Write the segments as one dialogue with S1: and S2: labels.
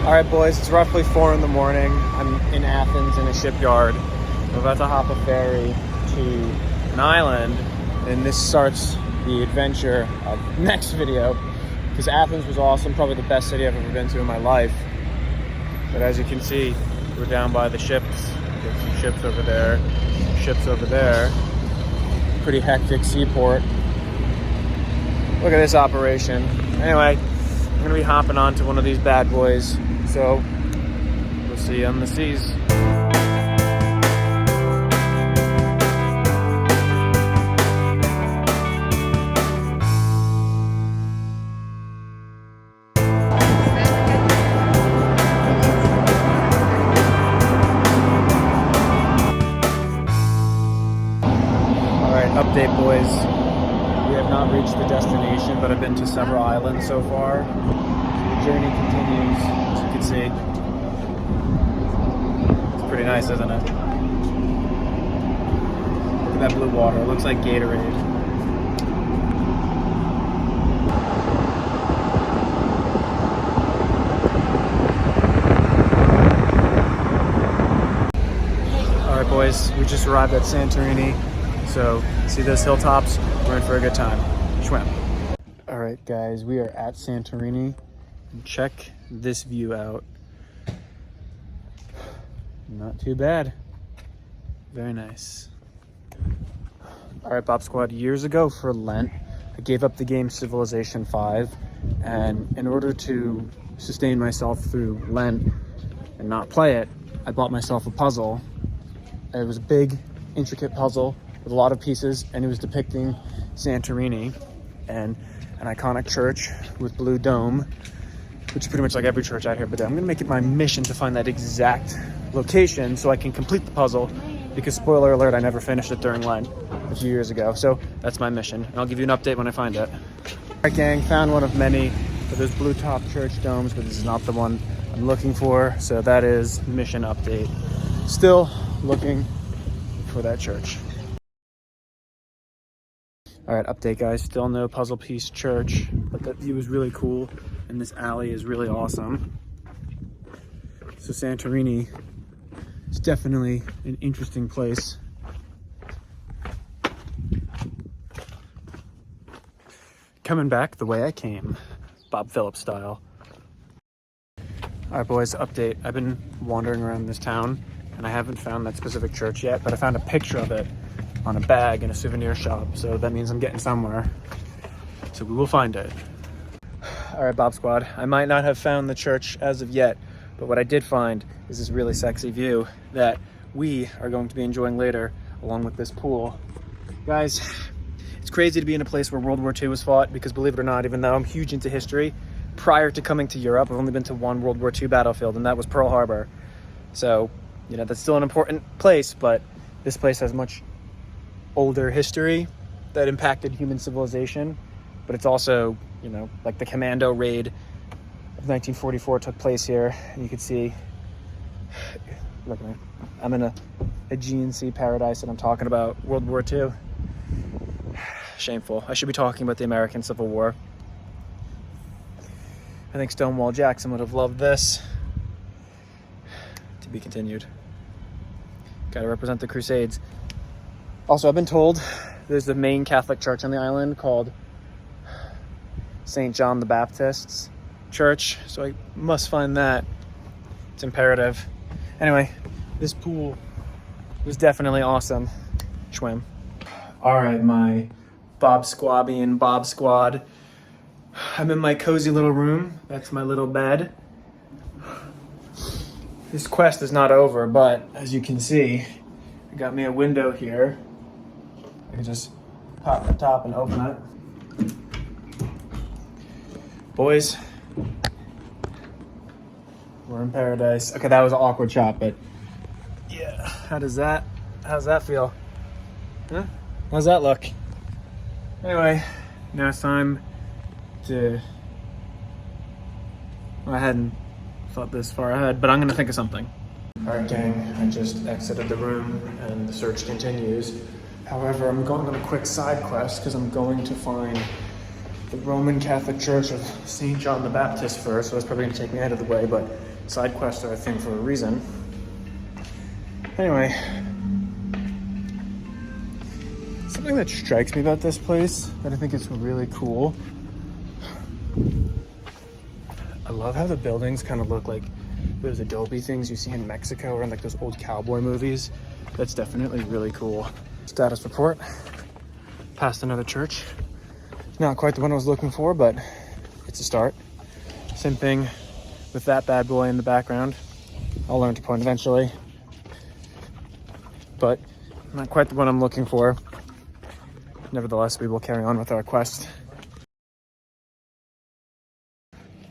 S1: All right, boys, it's roughly 4 in the morning. I'm in Athens in a shipyard. I'm about to hop a ferry to an island, and this starts the adventure of the next video, because Athens was awesome, probably the best city I've ever been to in my life. But as you can see, we're down by the ships. There's some ships over there, ships over there. Pretty hectic seaport. Look at this operation. Anyway, I'm gonna be hopping onto one of these bad boys. So, we'll see you on the seas. Alright, update boys. We have not reached the destination, but I've been to several islands so far. The journey continues, as you can see. It's pretty nice, isn't it? Look at that blue water. It looks like Gatorade. Alright boys, we just arrived at Santorini. So, see those hilltops? We're in for a good time. Swim. Alright guys, we are at Santorini. Check this view out. Not too bad. Very nice. Alright Bob Squad, years ago for Lent, I gave up the game Civilization 5, and in order to sustain myself through Lent and not play it, I bought myself a puzzle. It was a big, intricate puzzle with a lot of pieces, and it was depicting Santorini and an iconic church with blue dome, which is pretty much like every church out here. But I'm gonna make it my mission to find that exact location so I can complete the puzzle, because spoiler alert, I never finished it during Lent a few years ago. So that's my mission, and I'll give you an update when I find it. All right gang, found one of many of those blue top church domes, but this is not the one I'm looking for. So that is mission update. Still looking for that church. All right, update guys, still no puzzle piece church, but that view is really cool and this alley is really awesome. So Santorini is definitely an interesting place. Coming back the way I came, Bob Phillips style. All right boys, update. I've been wandering around this town and I haven't found that specific church yet, but I found a picture of it on a bag in a souvenir shop, so that means I'm getting somewhere. So we will find it. All right, Bob Squad, I might not have found the church as of yet, but what I did find is this really sexy view that we are going to be enjoying later, along with this pool. Guys, it's crazy to be in a place where World War II was fought, because believe it or not, even though I'm huge into history, prior to coming to Europe, I've only been to one World War II battlefield, and that was Pearl Harbor. So, you know, that's still an important place, but this place has much older history that impacted human civilization, but it's also, you know, like the commando raid of 1944 took place here, and you can see, look at me, I'm in a Aegean Sea paradise and I'm talking about World War II. Shameful. I should be talking about the American Civil War. I think Stonewall Jackson would have loved this. To be continued. Gotta represent the Crusades. Also, I've been told there's the main Catholic church on the island called St. John the Baptist's Church, so I must find that. It's imperative. Anyway, this pool was definitely awesome. Swim. All right, my Bob Squabian Bob Squad. I'm in my cozy little room. That's my little bed. This quest is not over, but as you can see, I got me a window here. I can just pop the top and open it. Boys, we're in paradise. Okay, that was an awkward shot, but yeah, how's that feel? Huh? How's that look? Anyway, now it's time to, well, I hadn't thought this far ahead, but I'm gonna think of something. All right, gang, I just exited the room and the search continues. However, I'm going on a quick side quest because I'm going to find the Roman Catholic Church of St. John the Baptist first, so that's probably going to take me out of the way, but Side quests are a thing for a reason. Anyway, something that strikes me about this place that I think is really cool. I love how the buildings kind of look like those adobe things you see in Mexico or in like those old cowboy movies. That's definitely really cool. Status report. Passed another church. Not quite the one I was looking for, but it's a start. Same thing with that bad boy in the background. I'll learn to point eventually, but not quite the one I'm looking for. Nevertheless, we will carry on with our quest.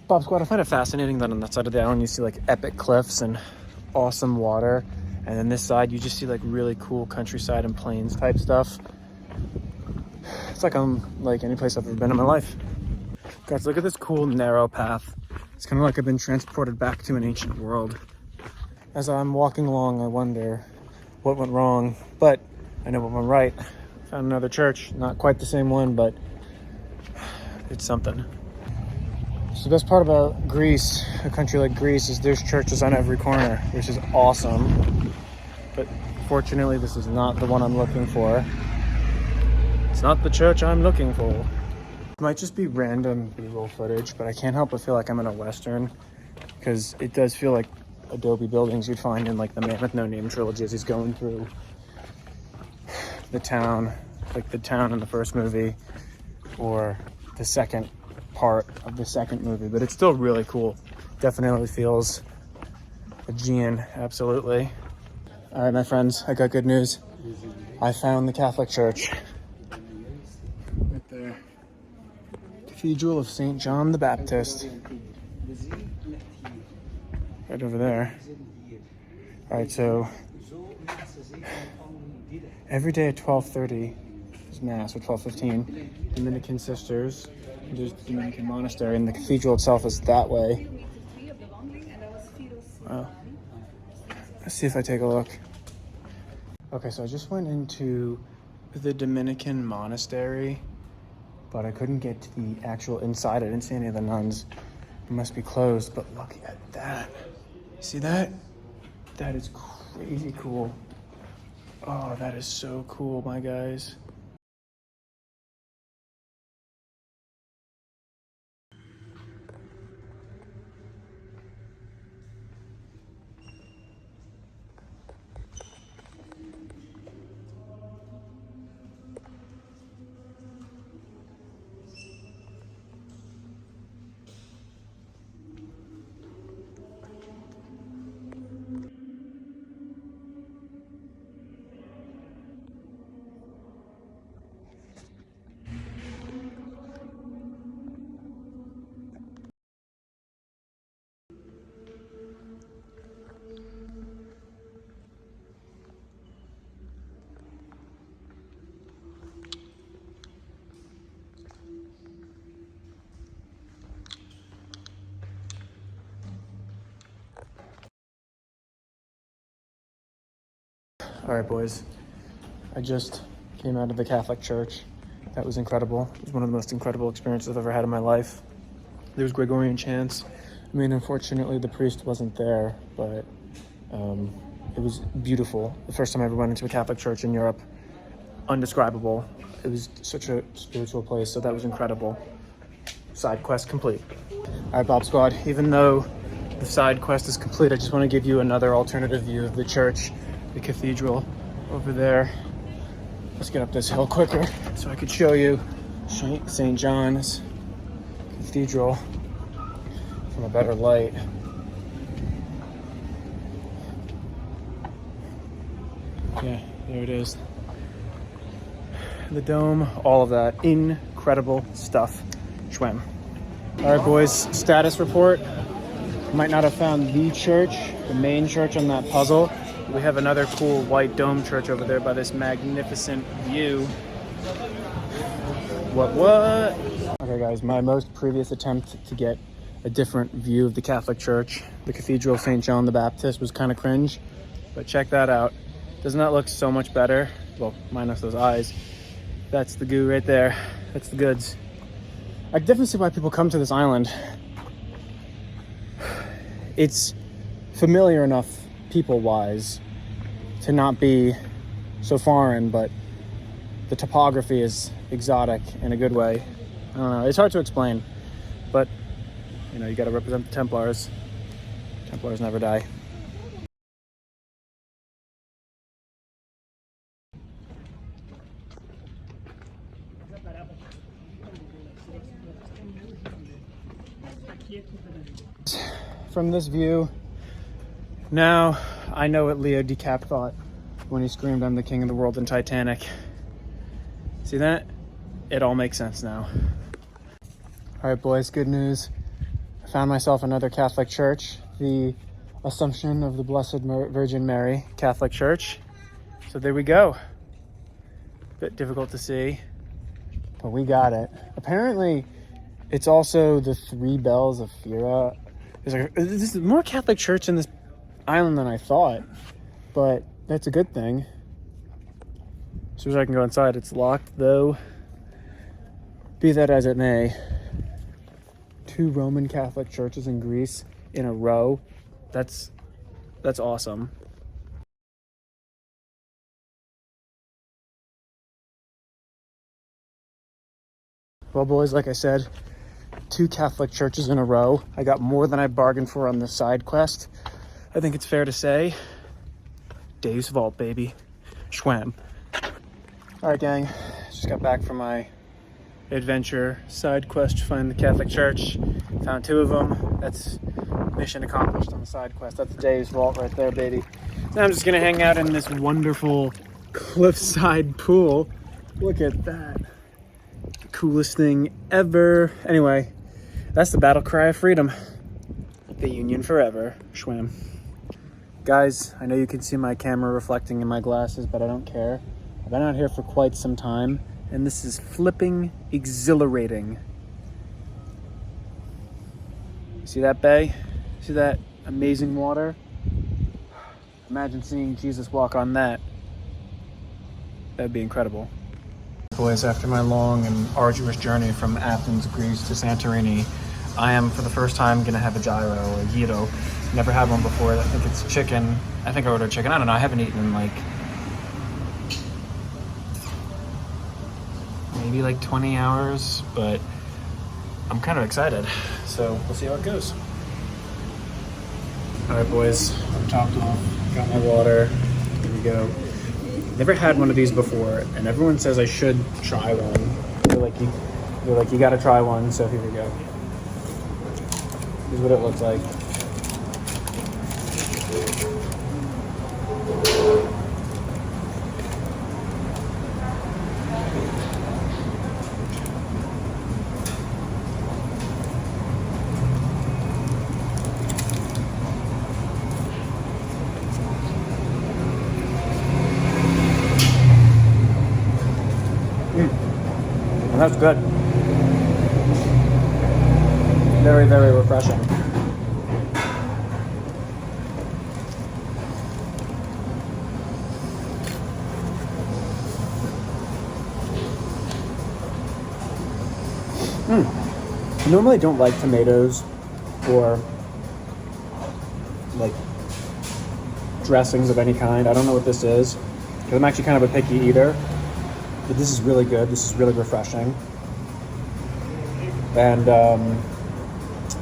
S1: Bob Squad, I find it fascinating that on that side of the island you see like epic cliffs and awesome water, and then this side you just see like really cool countryside and plains type stuff. It's like I'm like any place I've ever been in my life. Guys, look at this cool narrow path. It's kind of like I've been transported back to an ancient world. As I'm walking along, I wonder what went wrong, but I know what went right. Found another church, not quite the same one, but it's something. So the best part about Greece, a country like Greece, is there's churches on every corner, which is awesome. But fortunately, this is not the one I'm looking for. It's not the church I'm looking for. It might just be random B-roll footage, but I can't help but feel like I'm in a Western, because it does feel like adobe buildings you'd find in like the Man with No Name trilogy as he's going through the town, like the town in the first movie, or the second part of the second movie, but it's still really cool. Definitely feels Aegean, absolutely. All right, my friends, I got good news. I found the Catholic Church. Right there. Cathedral of St. John the Baptist. Right over there. All right, so every day at 12:30 is Mass, or 12:15. Dominican sisters. There's the Dominican monastery, and the cathedral itself is that way. Wow. Let's see if I take a look. Okay, so I just went into the Dominican monastery, but I couldn't get to the actual inside. I didn't see any of the nuns. It must be closed, but look at that. See that? That is crazy cool. Oh, that is so cool, my guys. All right, boys. I just came out of the Catholic Church. That was incredible. It was one of the most incredible experiences I've ever had in my life. There was Gregorian chants. I mean, unfortunately, the priest wasn't there, but it was beautiful. The first time I ever went into a Catholic church in Europe. Undescribable. It was such a spiritual place, so that was incredible. Side quest complete. All right, Bob Squad, even though the side quest is complete, I just want to give you another alternative view of the church, the cathedral over there. Let's get up this hill quicker so I could show you St. John's Cathedral from a better light. Yeah, there it is. The dome, all of that. Incredible stuff. Schwem. All right, boys, status report. Might not have found the church, the main church on that puzzle. We have another cool white dome church over there by this magnificent view. What? Okay, guys, my most previous attempt to get a different view of the Catholic Church, the Cathedral of St. John the Baptist, was kind of cringe, but check that out. Doesn't that look so much better? Well, minus those eyes. That's the goo right there. That's the goods. I definitely see why people come to this island. It's familiar enough people-wise to not be so foreign, but the topography is exotic in a good way. I don't know, it's hard to explain, but you know, you gotta represent the Templars. Templars never die. From this view, now I know what Leo DiCap thought when he screamed, "I'm the king of the world" in Titanic. See that? It all makes sense now. All right, boys, good news. I found myself another Catholic church, the Assumption of the Blessed Virgin Mary Catholic Church. So there we go. Bit difficult to see, but we got it. Apparently, it's also the Three Bells of Fira. There's more Catholic church in this island than I thought, but that's a good thing. As soon as I can go inside, it's locked though. Be that as it may, 2 Roman Catholic churches in Greece in a row. That's awesome. Well, boys, like I said, 2 Catholic churches in a row. I got more than I bargained for on the side quest. I think it's fair to say, Dave's Vault, baby. Schwam. All right, gang. Just got back from my adventure side quest to find the Catholic church. Found 2 of them. That's mission accomplished on the side quest. That's Dave's Vault right there, baby. Now I'm just gonna hang out in this wonderful cliffside pool. Look at that. Coolest thing ever. Anyway, that's the battle cry of freedom. The Union forever. Schwam. Guys, I know you can see my camera reflecting in my glasses, but I don't care. I've been out here for quite some time, and this is flipping exhilarating. See that bay? See that amazing water? Imagine seeing Jesus walk on that. That'd be incredible. Boys, after my long and arduous journey from Athens, Greece to Santorini, I am for the first time gonna have a gyro or a gyro. Never had one before. I think it's chicken. I think I ordered chicken. I don't know. I haven't eaten in maybe 20 hours, but I'm kind of excited. So we'll see how it goes. All right, boys, I'm topped off. Got my water. Here we go. Never had one of these before, and everyone says I should try one. They're like, you gotta try one, so here we go. Here's what it looks like. And that's good. Very, very refreshing. I normally don't like tomatoes or dressings of any kind. I don't know what this is, because I'm actually kind of a picky eater. But this is really good. This is really refreshing. And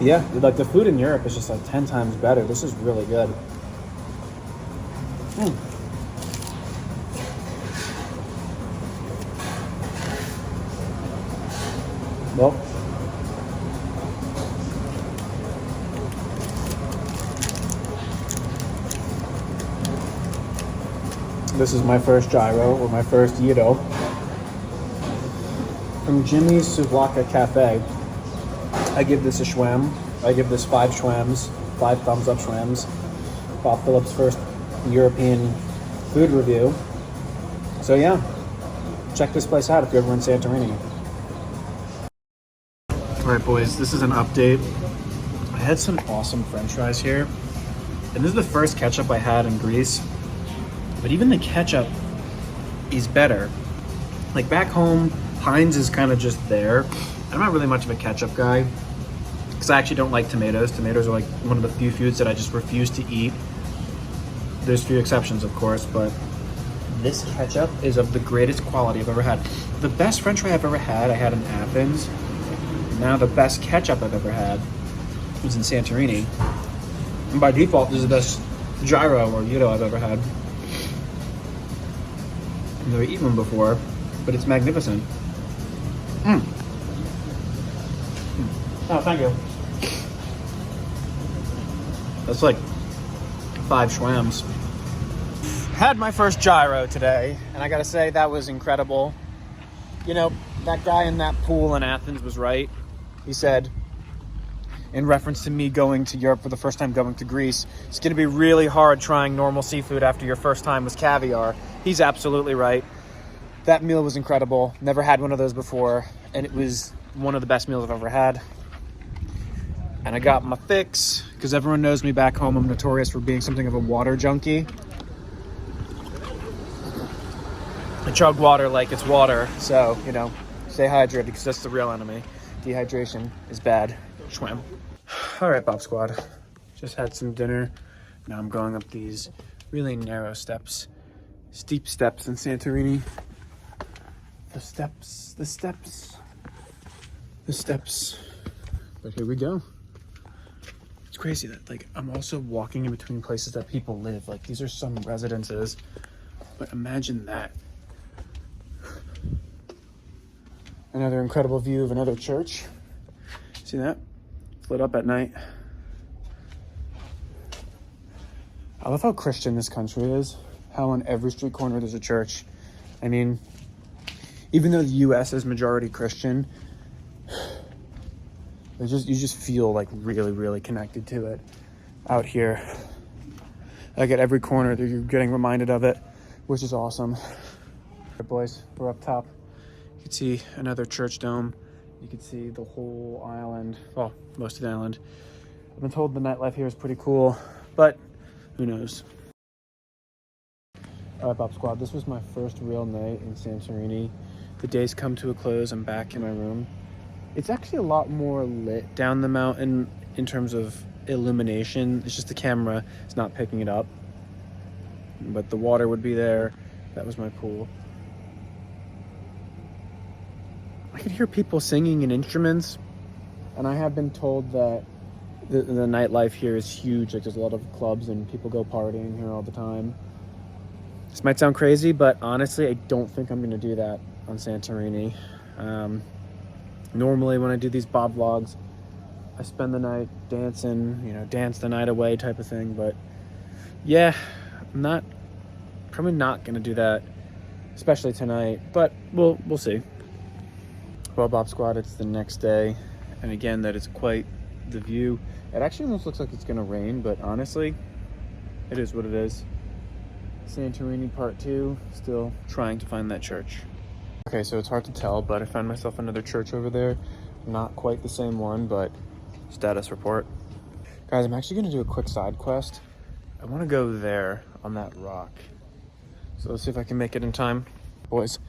S1: yeah, the food in Europe is just 10 times better. This is really good. Well, this is my first gyro, or my first gyro. From Jimmy's Souvlaka Cafe, I give this a schwam. I give this 5 schwams, 5 thumbs up schwams. Bob Phillips' first European food review. So yeah, check this place out if you're ever in Santorini. All right, boys, this is an update. I had some awesome French fries here, and this is the first ketchup I had in Greece. But even the ketchup is better. Back home, Heinz is kind of just there. I'm not really much of a ketchup guy, because I actually don't like tomatoes. Tomatoes are like one of the few foods that I just refuse to eat. There's few exceptions, of course, but this ketchup is of the greatest quality I've ever had. The best French fry I've ever had, I had in Athens. Now the best ketchup I've ever had was in Santorini. And by default, this is the best gyro or gyro I've ever had. I've never eaten one before, but it's magnificent. Oh, thank you. That's like 5 schwams. Had my first gyro today, and I gotta say that was incredible. You know, that guy in that pool in Athens was right. He said, in reference to me going to Europe for the first time going to Greece, it's gonna be really hard trying normal seafood after your first time was caviar. He's absolutely right. That meal was incredible. Never had one of those before, and it was one of the best meals I've ever had. And I got my fix, because everyone knows me back home. I'm notorious for being something of a water junkie. I chug water like it's water, so, you know, stay hydrated, because that's the real enemy. Dehydration is bad. Schwam. All right, Bob Squad. Just had some dinner. Now I'm going up these really narrow steps. Steep steps in Santorini. The steps. But here we go. It's crazy that, like, I'm also walking in between places that people live. Like, these are some residences. But imagine that. Another incredible view of another church. See that? It's lit up at night. I love how Christian this country is. How on every street corner there's a church. I mean, even though the US is majority Christian, you just feel like really, really connected to it out here. Like at every corner, you're getting reminded of it, which is awesome. All right, boys, we're up top. You can see another church dome. You can see the whole island. Well, most of the island. I've been told the nightlife here is pretty cool, but who knows? All right, Bob Squad, this was my first real night in Santorini. The day's come to a close. I'm back in my room. It's actually a lot more lit down the mountain in terms of illumination. It's just the camera is not picking it up. But the water would be there. That was my pool. I could hear people singing and instruments, and I have been told that the nightlife here is huge. Like, there's a lot of clubs and people go partying here all the time. This might sound crazy, but honestly, I don't think I'm gonna do that on Santorini. Normally when I do these Bob vlogs, I spend the night dancing, you know, dance the night away type of thing. But yeah, I'm probably not gonna do that, especially tonight, but we'll see. Well, Bob Squad, it's the next day, and again, that is quite the view. It actually almost looks like it's gonna rain, but honestly, it is what it is. Santorini part 2, still trying to find that church. Okay, so it's hard to tell, but I found myself another church over there. Not quite the same one, but status report. Guys, I'm actually gonna do a quick side quest. I wanna go there on that rock. So let's see if I can make it in time. Boys,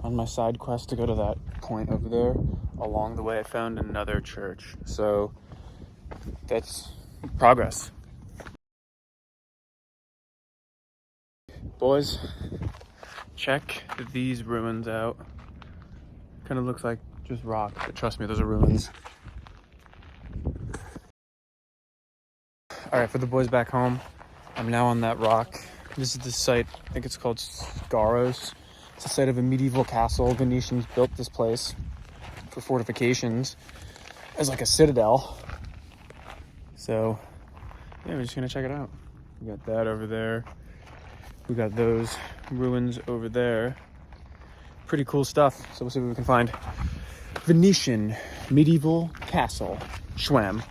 S1: on my side quest to go to that point over there, along the way I found another church. So that's progress. Boys, check these ruins out. Kind of looks like just rock, but trust me, those are ruins. All right, for the boys back home, I'm now on that rock. This is the site, I think it's called Scaros. It's the site of a medieval castle. Venetians built this place for fortifications as like a citadel. So yeah, we're just gonna check it out. We got that over there. We got those ruins over there. Pretty cool stuff. So we'll see what we can find. Venetian medieval castle. Schwam.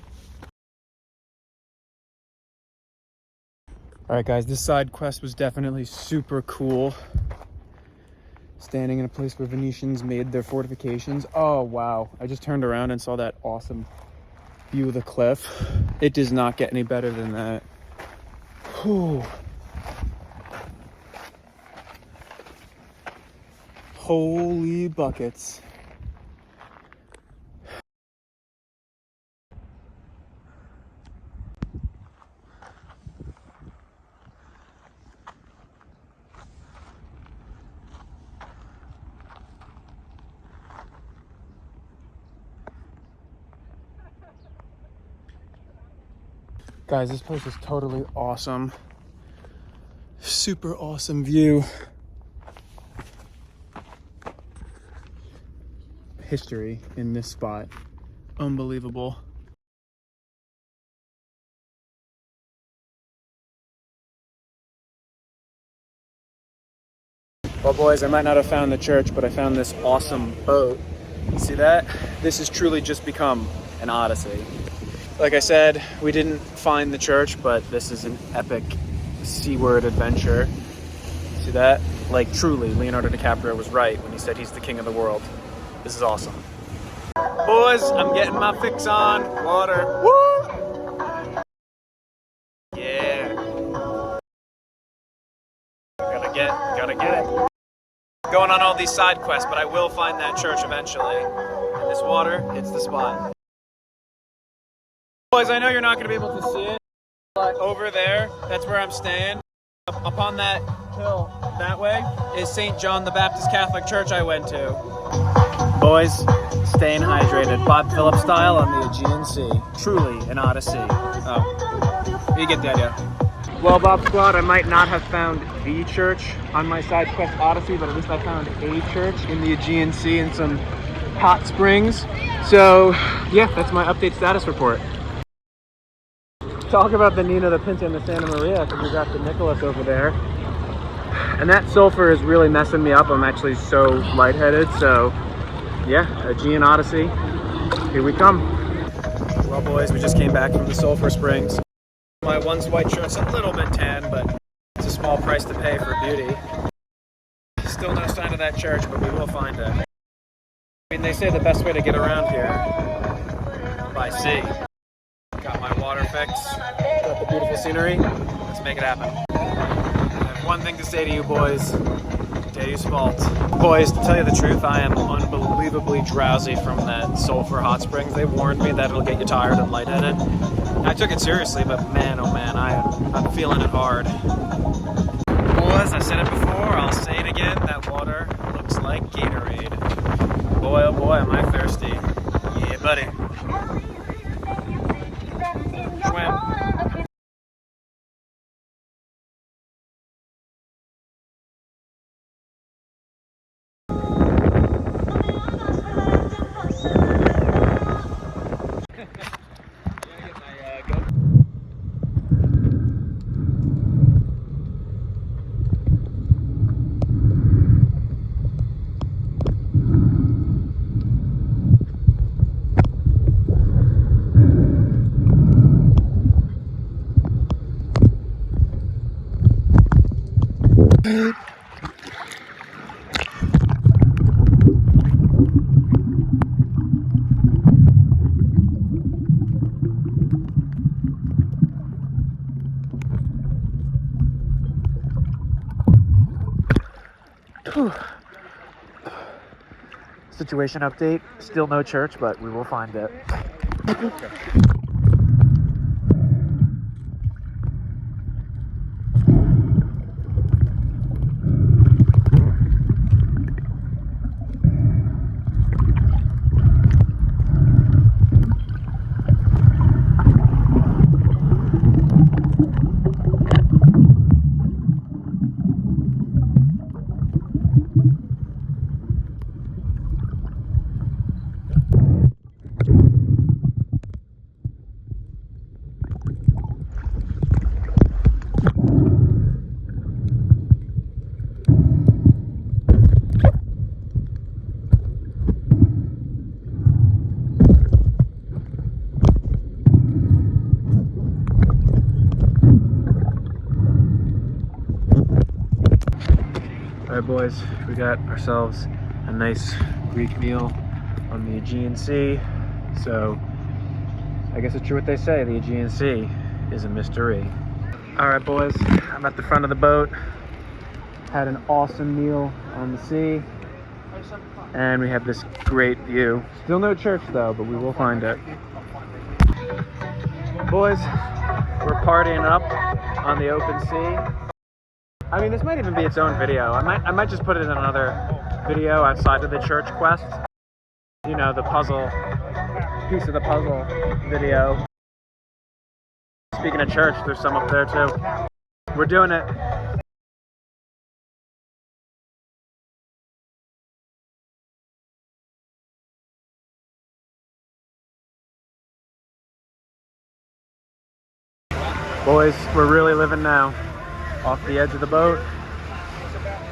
S1: All right, guys, this side quest was definitely super cool. Standing in a place where Venetians made their fortifications. Oh, wow. I just turned around and saw that awesome view of the cliff. It does not get any better than that. Whew. Holy buckets. Guys, this place is totally awesome. Super awesome view. History in this spot. Unbelievable. Well, boys, I might not have found the church, but I found this awesome boat. See that? This has truly just become an odyssey. Like I said, we didn't find the church, but this is an epic seaward adventure. See that? Like, truly, Leonardo DiCaprio was right when he said he's the king of the world. This is awesome. Boys, I'm getting my fix on. Water. Woo! Yeah. Gotta get it. Going on all these side quests, but I will find that church eventually. And this water, it's the spot. Boys, I know you're not going to be able to see it, but over there, that's where I'm staying. Up on that hill, that way, is St. John the Baptist Catholic Church I went to. Boys, staying hydrated. Bob Phillips style on the Aegean Sea. Truly an odyssey. Oh, you get the idea. Well, Bob Squad, I might not have found the church on my side quest odyssey, but at least I found a church in the Aegean Sea and some hot springs. So, yeah, that's my update status report. Talk about the Nina, the Pinta, and the Santa Maria, because we got the Nicholas over there. And that sulfur is really messing me up. I'm actually so lightheaded. So, yeah, Aegean Odyssey. Here we come. Well, boys, we just came back from the sulfur springs. My once white shirt's a little bit tan, but it's a small price to pay for beauty. Still no sign of that church, but we will find it. I mean, they say the best way to get around here by sea. Got my water fix, got the beautiful scenery. Let's make it happen. I have one thing to say to you, boys. Day's fault. Boys, to tell you the truth, I am unbelievably drowsy from that sulfur hot springs. They warned me that it'll get you tired and lightheaded. I took it seriously, but man, oh man, I'm feeling it hard. Boys, I said it before, I'll say it again, that water looks like Gatorade. Boy, oh boy, am I thirsty. Yeah, buddy. Swim. Situation update, still no church, but we will find it. Alright boys, we got ourselves a nice Greek meal on the Aegean Sea. So, I guess it's true what they say, the Aegean Sea is a mystery. Alright boys, I'm at the front of the boat. Had an awesome meal on the sea. And we have this great view. Still no church though, but we will find it. Boys, we're partying up on the open sea. I mean, this might even be its own video. I might just put it in another video outside of the church quest. You know, the puzzle, piece of the puzzle video. speaking of church, there's some up there too. We're doing it. Boys, we're really living now. Off the edge of the boat,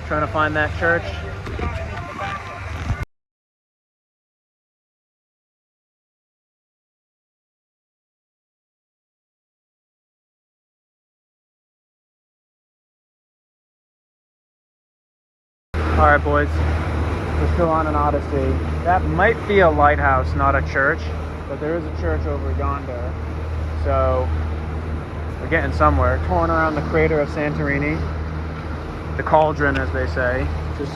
S1: trying to find that church. All right, boys, we're still on an odyssey. That might be a lighthouse, not a church, but there is a church over yonder. So we're getting somewhere. Touring around the crater of Santorini, the cauldron, as they say, just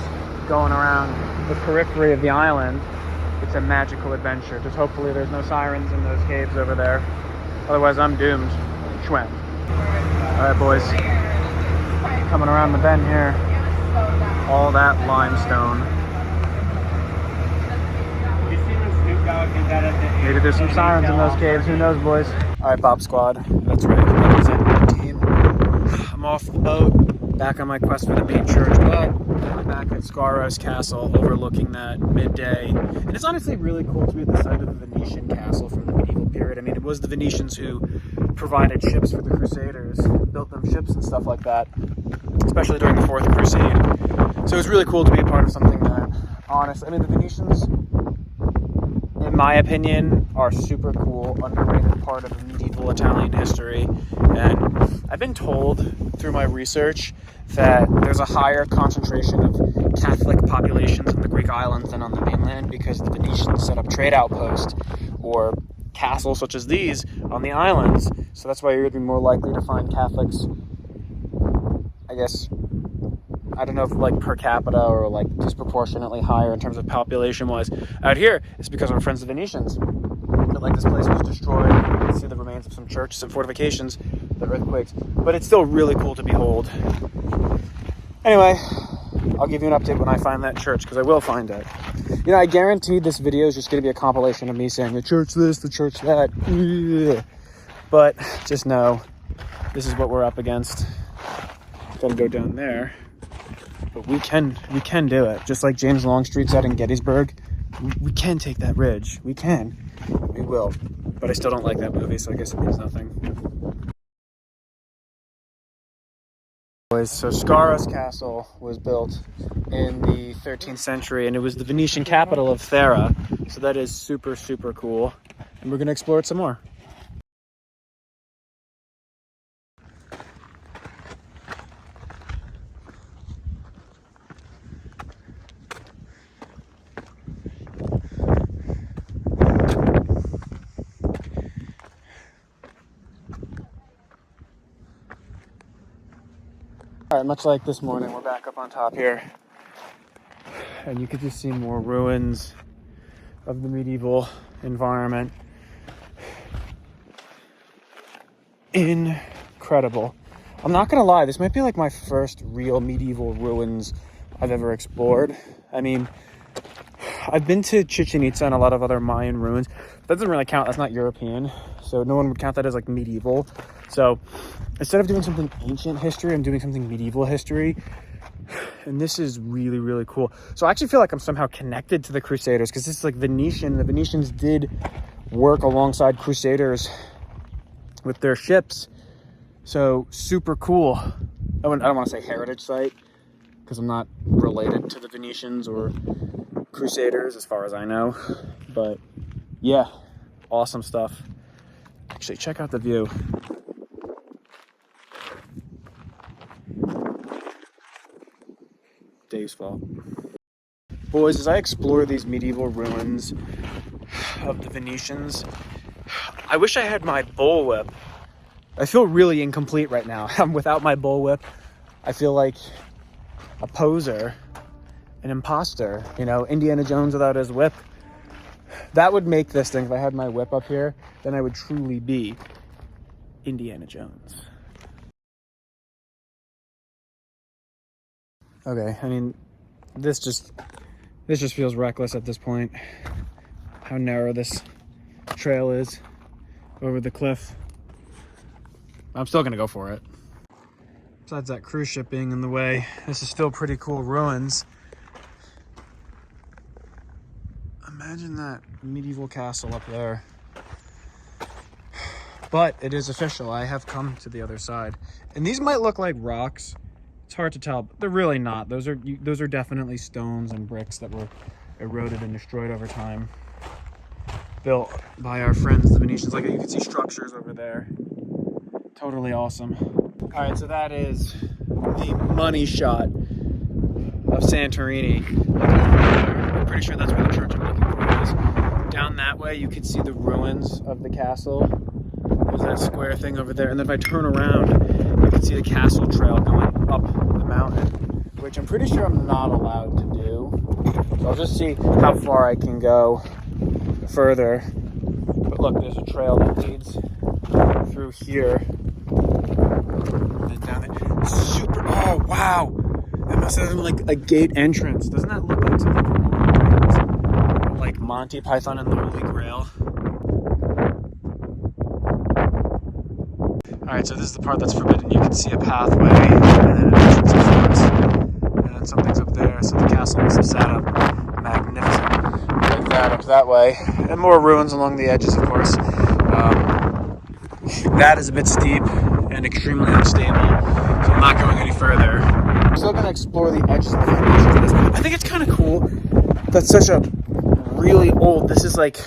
S1: going around the periphery of the island. It's a magical adventure. Just hopefully there's no sirens in those caves over there. Otherwise, I'm doomed. Schwem. All right, boys, coming around the bend here. All that limestone. Maybe there's some sirens in those caves. Who knows, boys? All right, Bob Squad. That's right. Representing my team. I'm off the boat, back on my quest for the main church. But I'm back at Scaros Castle, overlooking that midday. And it's honestly really cool to be at the site of the Venetian castle from the medieval period. I mean, it was the Venetians who provided ships for the Crusaders, built them ships and stuff like that, especially during the Fourth Crusade. So it was really cool to be a part of something that, honestly, I mean, the Venetians, in my opinion, are super cool, underrated part of medieval Italian history. And I've been told through my research that there's a higher concentration of Catholic populations in the Greek islands than on the mainland because the Venetians set up trade outposts or castles such as these on the islands. So that's why you're going to be more likely to find Catholics, I guess, I don't know if like per capita or like disproportionately higher in terms of population wise. Out here, it's because of our friends the Venetians. But like this place was destroyed. You can see the remains of some churches and fortifications, the earthquakes. But it's still really cool to behold. Anyway, I'll give you an update when I find that church, because I will find it. You know, I guarantee this video is just going to be a compilation of me saying the church this, the church that. But just know, this is what we're up against. Gotta go down there. But we can do it. Just like James Longstreet said in Gettysburg, we can take that ridge. We can. We will. But I still don't like that movie, so I guess it means nothing. So Scaros Castle was built in the 13th century, and it was the Venetian capital of Thera. So that is super, super cool. And we're going to explore it some more. All right, much like this morning, we're back up on top here. And you could just see more ruins of the medieval environment. Incredible. I'm not gonna lie, this might be like my first real medieval ruins I've ever explored. I mean, I've been to Chichen Itza and a lot of other Mayan ruins. That doesn't really count, that's not European. So no one would count that as like medieval. So instead of doing something ancient history, I'm doing something medieval history. And this is really, really cool. So I actually feel like I'm somehow connected to the Crusaders because this is like Venetian. The Venetians did work alongside Crusaders with their ships. So super cool. I don't want to say heritage site because I'm not related to the Venetians or Crusaders as far as I know. But yeah, awesome stuff. Actually, check out the view. Dave's fault. Boys, as I explore these medieval ruins of the Venetians, I wish I had my bullwhip. I feel really incomplete right now. I'm without my bullwhip. I feel like a poser, an imposter, you know, Indiana Jones without his whip. That would make this thing, if I had my whip up here, then I would truly be Indiana Jones. Okay, I mean, this just feels reckless at this point. How narrow this trail is over the cliff. I'm still gonna go for it. Besides that cruise ship being in the way, this is still pretty cool ruins. Imagine that medieval castle up there. But it is official. I have come to the other side. And these might look like rocks. It's hard to tell, but they're really not. Those are definitely stones and bricks that were eroded and destroyed over time. Built by our friends, the Venetians. Like, you can see structures over there. Totally awesome. All right, so that is the money shot of Santorini. I'm pretty sure that's where the church I'm looking for is. Down that way, you can see the ruins of the castle. There's that square thing over there. And then if I turn around, you can see the castle trail going up the mountain, which I'm pretty sure I'm not allowed to do. So I'll just see how far I can go further. But look, there's a trail that leads through here. And then down there. Super, oh wow! That must have been like a gate entrance. Doesn't that look like something from like Monty Python and the Holy Grail? Alright, so this is the part that's forbidden. You can see a pathway, and then an entrance of sorts, and then something's up there. So the castle must have sat up magnificent like that up that way. And more ruins along the edges, of course. That is a bit steep and extremely unstable, so I'm not going any further. I'm still going to explore the edges of the foundation for this. I think it's kind of cool that's such a really old, this is like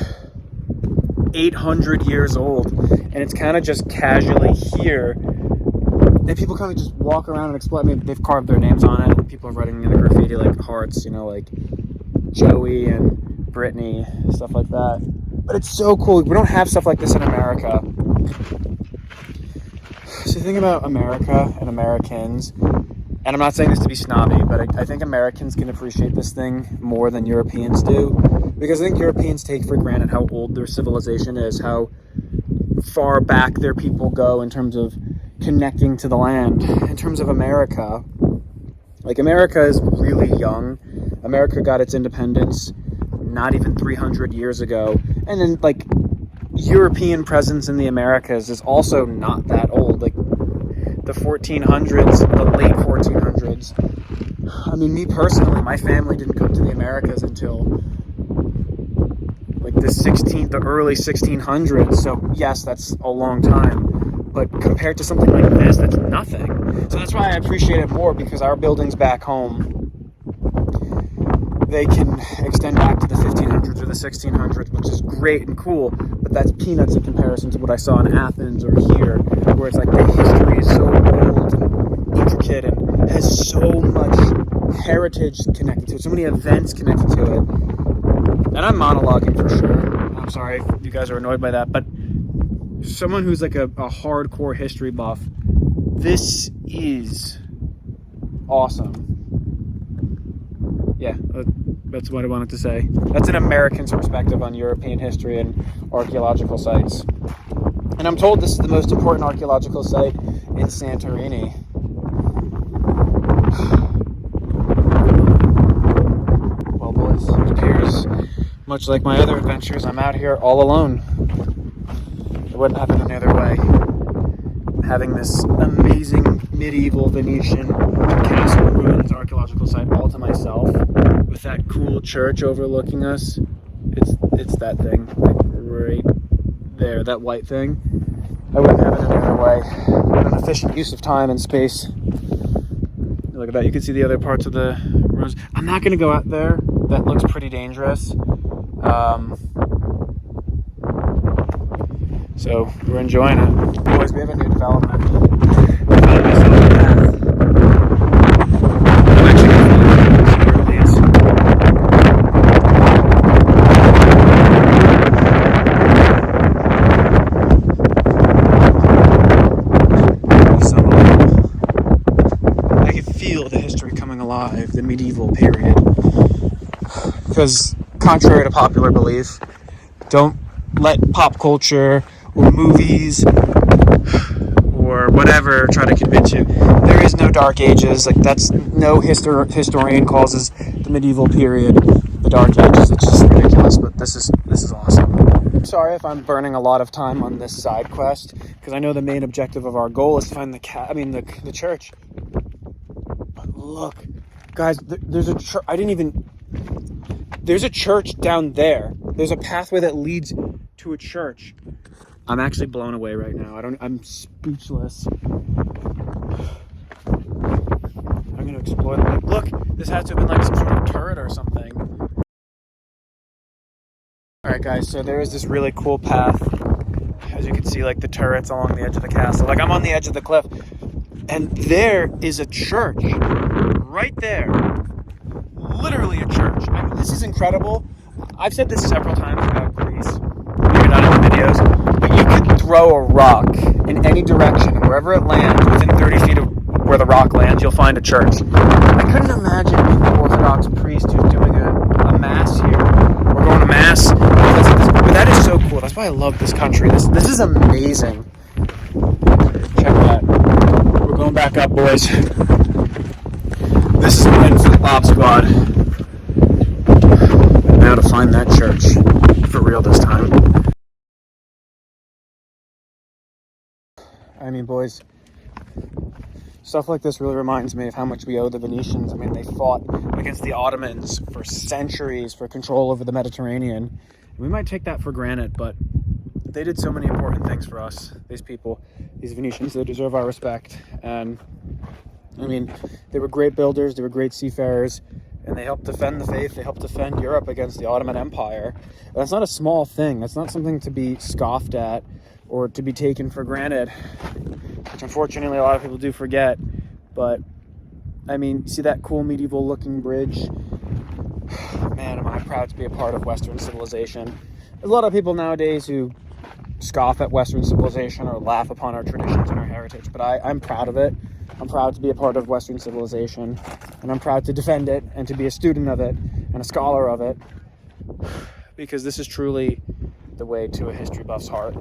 S1: 800 years old, and it's kind of just casually here, and people kind of just walk around and explore. I mean, they've carved their names on it, and people are writing in the graffiti like hearts, you know, like Joey and Brittany, stuff like that. But it's so cool. We don't have stuff like this in America. So think about America and Americans, and I'm not saying this to be snobby, but I think Americans can appreciate this thing more than Europeans do, because I think Europeans take for granted how old their civilization is, how far back their people go in terms of connecting to the land. In terms of America, like, America is really young. America got its independence not even 300 years ago, and then like European presence in the Americas is also not that old. Like the 1400s, the late 1400s. I mean, me personally, my family didn't come to the Americas until like the early 1600s. So yes, that's a long time, but compared to something like this, that's nothing. So that's why I appreciate it more, because our buildings back home, they can extend back to the 1500s or the 1600s, which is great and cool, but that's peanuts in comparison to what I saw in Athens or here, where it's like the history is so old and intricate and has so much heritage connected to it, so many events connected to it. And I'm monologuing for sure. I'm sorry if you guys are annoyed by that, but someone who's like a hardcore history buff, this is awesome. Yeah, that's what I wanted to say. That's an American's perspective on European history and archaeological sites. And I'm told this is the most important archaeological site in Santorini. Well, boys, it appears, much like my other adventures, I'm out here all alone. It wouldn't happen any other way. Having this amazing medieval Venetian castle ruins archaeological site all to myself, with that cool church overlooking us. It's that thing, like right there, that white thing. I wouldn't have it any other way. What an efficient use of time and space. Look at that, you can see the other parts of the ruins. I'm not going to go out there. That looks pretty dangerous. So we're enjoying it. Boys, we have a new development. I found myself a path. I'm actually going to see where it leads. I can feel the history coming alive, the medieval period. Because contrary to popular belief, don't let pop culture or movies or whatever try to convince you there is no dark ages. Like, that's no historian calls the medieval period the dark ages. It's just ridiculous, but this is awesome. I'm sorry if I'm burning a lot of time on this side quest, because I know the main objective of our goal is to find the church. But look, guys, there's a church. There's a church down there. There's a pathway that leads to a church. I'm actually blown away right now. I'm speechless. I'm gonna explore that. Look, this has to have been like some sort of turret or something. Alright guys, so there is this really cool path. As you can see, like the turrets along the edge of the castle. Like I'm on the edge of the cliff. And there is a church. Right there. Literally a church. I mean, this is incredible. I've said this several times about Greece. Maybe not in the videos. But you could throw a rock in any direction. And wherever it lands, within 30 feet of where the rock lands, you'll find a church. I couldn't imagine being an Orthodox priest who's doing a mass here. We're going to mass. But that is so cool. That's why I love this country. This is amazing. Check that. We're going back up, boys. This is the end for the Bob Squad. Now to find that church. For real this time. I mean, boys, stuff like this really reminds me of how much we owe the Venetians. I mean, they fought against the Ottomans for centuries for control over the Mediterranean. We might take that for granted, but they did so many important things for us, these people, these Venetians. They deserve our respect. And I mean, they were great builders, they were great seafarers, and they helped defend the faith, they helped defend Europe against the Ottoman Empire. And that's not a small thing. That's not something to be scoffed at or to be taken for granted, which unfortunately a lot of people do forget. But I mean, see that cool medieval looking bridge? Man, am I proud to be a part of Western civilization. There's a lot of people nowadays who scoff at Western civilization or laugh upon our traditions and our heritage, but I'm proud of it. I'm proud to be a part of Western civilization, and I'm proud to defend it and to be a student of it and a scholar of it, because this is truly the way to a history buff's heart.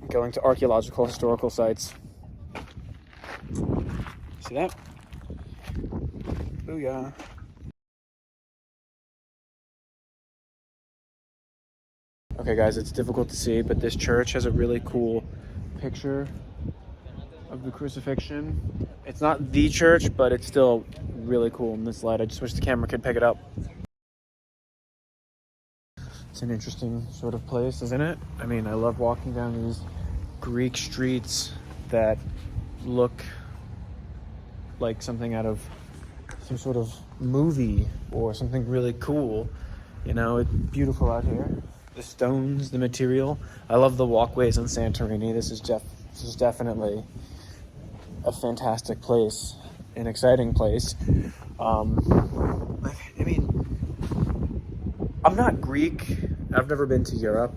S1: Going to archaeological historical sites. See that? Booyah. Okay guys, it's difficult to see, but this church has a really cool picture of the crucifixion. It's not the church, but it's still really cool in this light. I just wish the camera could pick it up. It's an interesting sort of place, isn't it? I mean, I love walking down these Greek streets that look like something out of some sort of movie or something really cool. You know, it's beautiful out here. The stones, the material. I love the walkways in Santorini. This is definitely a fantastic place, an exciting place. I mean, I'm not Greek. I've never been to Europe,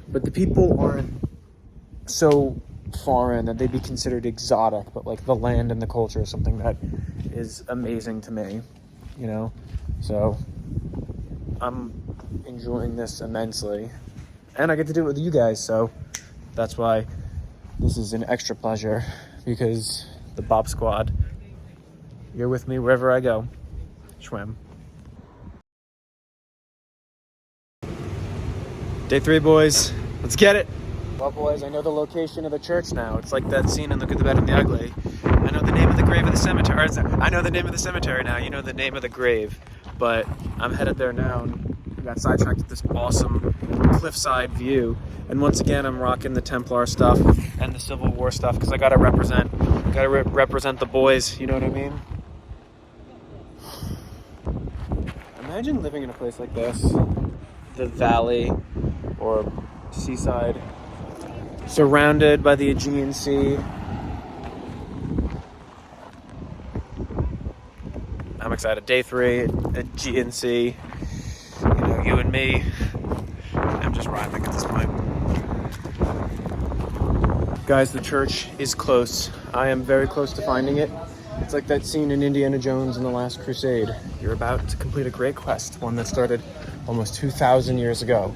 S1: but the people aren't so foreign that they'd be considered exotic, but like the land and the culture is something that is amazing to me, you know? So I'm enjoying this immensely, and I get to do it with you guys, so that's why this is an extra pleasure, because the Bob Squad, you're with me wherever I go. Schwim. Day 3, boys. Let's get it. Well, boys, I know the location of the church now. It's like that scene in The Good, the Bad, and the Ugly. I know the name of the grave of the cemetery. I know the name of the cemetery now. You know the name of the grave. But I'm headed there now, and I got sidetracked with this awesome cliffside view. And once again, I'm rocking the Templar stuff and the Civil War stuff, because I gotta represent the boys. You know what I mean? Imagine living in a place like this, the valley or seaside, surrounded by the Aegean Sea. I'm excited. Day 3, Aegean Sea. You know, you and me. I'm just rhyming at this point. Guys, the church is close. I am very close to finding it. It's like that scene in Indiana Jones and the Last Crusade. You're about to complete a great quest, one that started almost 2,000 years ago.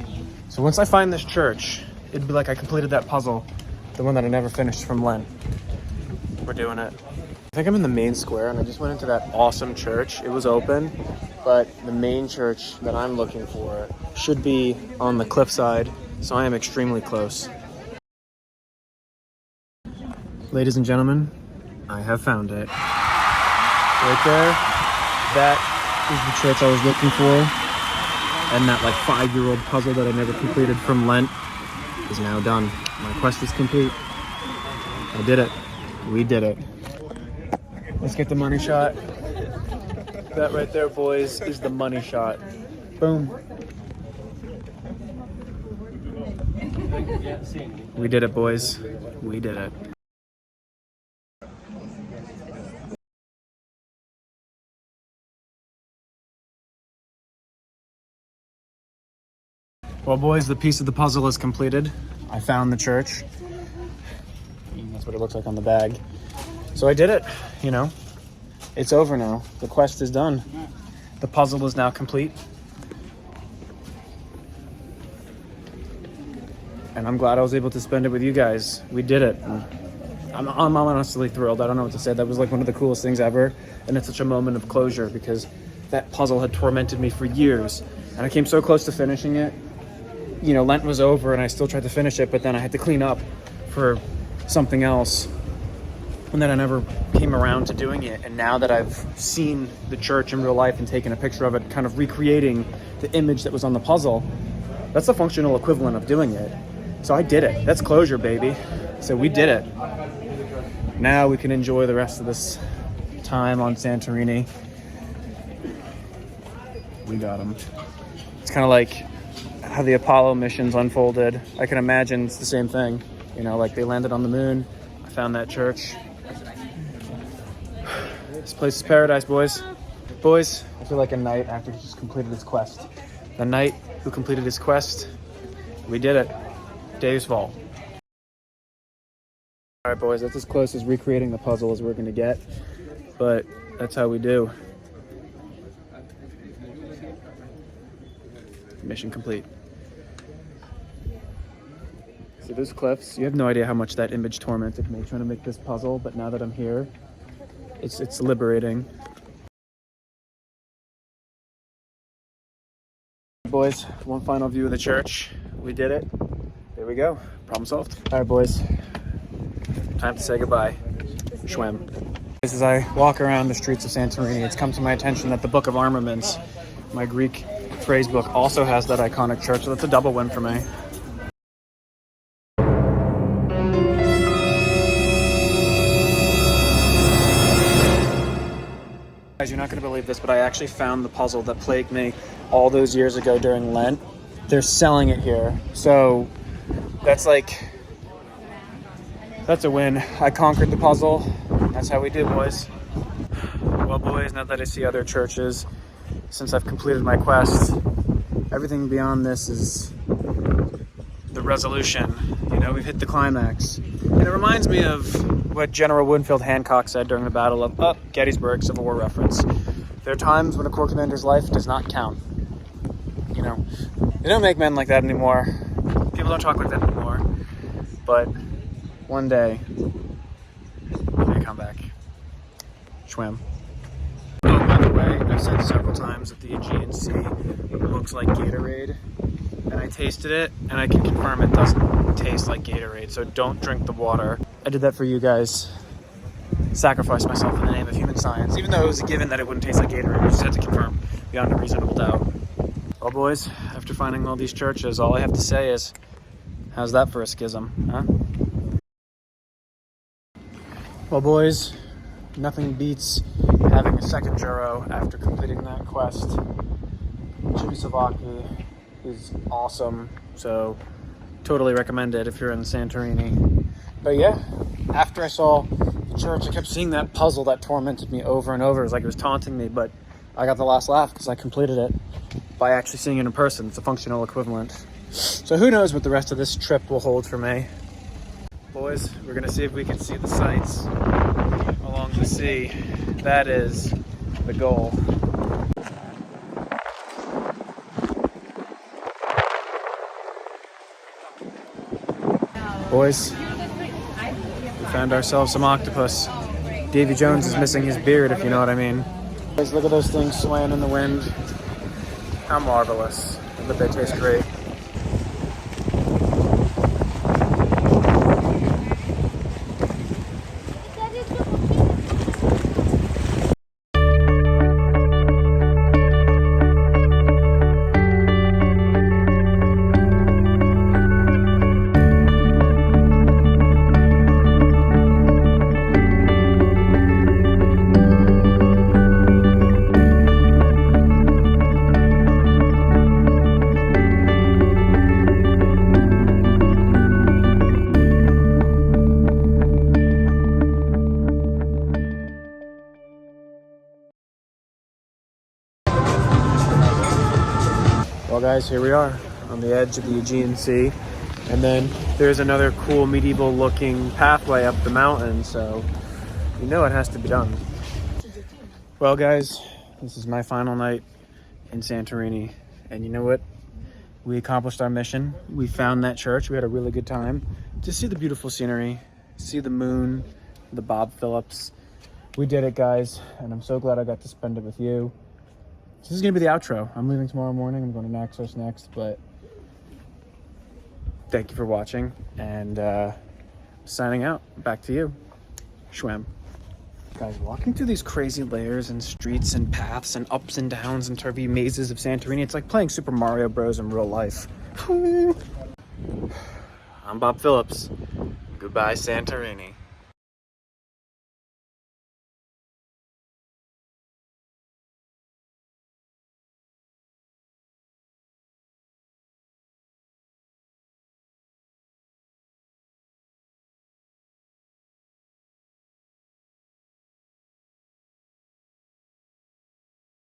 S1: So once I find this church, it'd be like I completed that puzzle, the one that I never finished from Lent. We're doing it. I think I'm in the main square, and I just went into that awesome church. It was open, but the main church that I'm looking for should be on the cliffside So I am extremely close. Ladies and gentlemen, I have found it. Right there, that is the church I was looking for. And that like 5-year-old puzzle that I never completed from Lent is now done. My quest is complete. I did it. We did it. Let's get the money shot. That right there, boys, is the money shot. Boom. We did it, boys. We did it. Well, boys, the piece of the puzzle is completed. I found the church. That's what it looks like on the bag. So I did it, you know. It's over now. The quest is done. The puzzle is now complete. And I'm glad I was able to spend it with you guys. We did it. I'm honestly thrilled. I don't know what to say. That was like one of the coolest things ever. And it's such a moment of closure because that puzzle had tormented me for years. And I came so close to finishing it. You know, Lent was over and I still tried to finish it, but then I had to clean up for something else. And then I never came around to doing it. And now that I've seen the church in real life and taken a picture of it, kind of recreating the image that was on the puzzle, that's the functional equivalent of doing it. So I did it. That's closure, baby. So we did it. Now we can enjoy the rest of this time on Santorini. We got them. It's kind of like how the Apollo missions unfolded. I can imagine it's the same thing. You know, like they landed on the moon. I found that church. This place is paradise, boys. Boys, I feel like a knight after he just completed his quest. The knight who completed his quest. We did it. Dave's fault. All right, boys, that's as close as recreating the puzzle as we're going to get. But that's how we do. Mission complete. See those cliffs? You have no idea how much that image tormented me trying to make this puzzle, but now that I'm here, it's liberating. Boys, one final view of the church. We did it. There we go. Problem solved. All right, boys. Time to say goodbye. Schwem. As I walk around the streets of Santorini, it's come to my attention that the Book of Armaments, my Greek phrase book, also has that iconic church, so that's a double win for me. Guys, you're not going to believe this, but I actually found the puzzle that plagued me all those years ago during Lent. They're selling it here, so that's a win. I conquered the puzzle. That's how we do, boys. Well, boys, now that I see other churches, since I've completed my quest, everything beyond this is the resolution. You know, we've hit the climax. And it reminds me of what General Winfield Hancock said during the Battle of Gettysburg, Civil War reference. There are times when a Corps commander's life does not count. You know, they don't make men like that anymore. People don't talk like that anymore. But one day, they come back. Schwam. Oh, by the way, I've said several times that the Aegean Sea looks like Gatorade. And I tasted it, and I can confirm it doesn't taste like Gatorade, so don't drink the water. I did that for you guys. Sacrificed myself in the name of human science, even though it was a given that it wouldn't taste like Gatorade. I just had to confirm beyond a reasonable doubt. Well, boys, after finding all these churches, all I have to say is, how's that for a schism, huh? Well, boys, nothing beats having a second gyro after completing that quest. Jigsaw is awesome, so totally recommend it if you're in Santorini. But yeah, after I saw the church, I kept seeing that puzzle that tormented me over and over. It was like it was taunting me, but I got the last laugh because I completed it by actually seeing it in person. It's a functional equivalent. So who knows what the rest of this trip will hold for me. Boys, we're gonna see if we can see the sights along the sea. That is the goal. Boys, we found ourselves some octopus. Davy Jones is missing his beard, if you know what I mean. Guys, look at those things swaying in the wind. How marvelous. I bet they taste great. Well guys, here we are on the edge of the Aegean Sea. And then there's another cool medieval looking pathway up the mountain, so you know it has to be done. Well guys, this is my final night in Santorini. And you know what? We accomplished our mission. We found that church. We had a really good time to see the beautiful scenery, see the moon, the Bob Phillips. We did it, guys, and I'm so glad I got to spend it with you. This is gonna be the outro. I'm leaving tomorrow morning. I'm going to Naxos next, but thank you for watching, and signing out. Back to you. Schwem. Guys, walking through these crazy layers and streets and paths and ups and downs and turvy mazes of Santorini, it's like playing Super Mario Bros. In real life. I'm Bob Phillips. Goodbye, Santorini.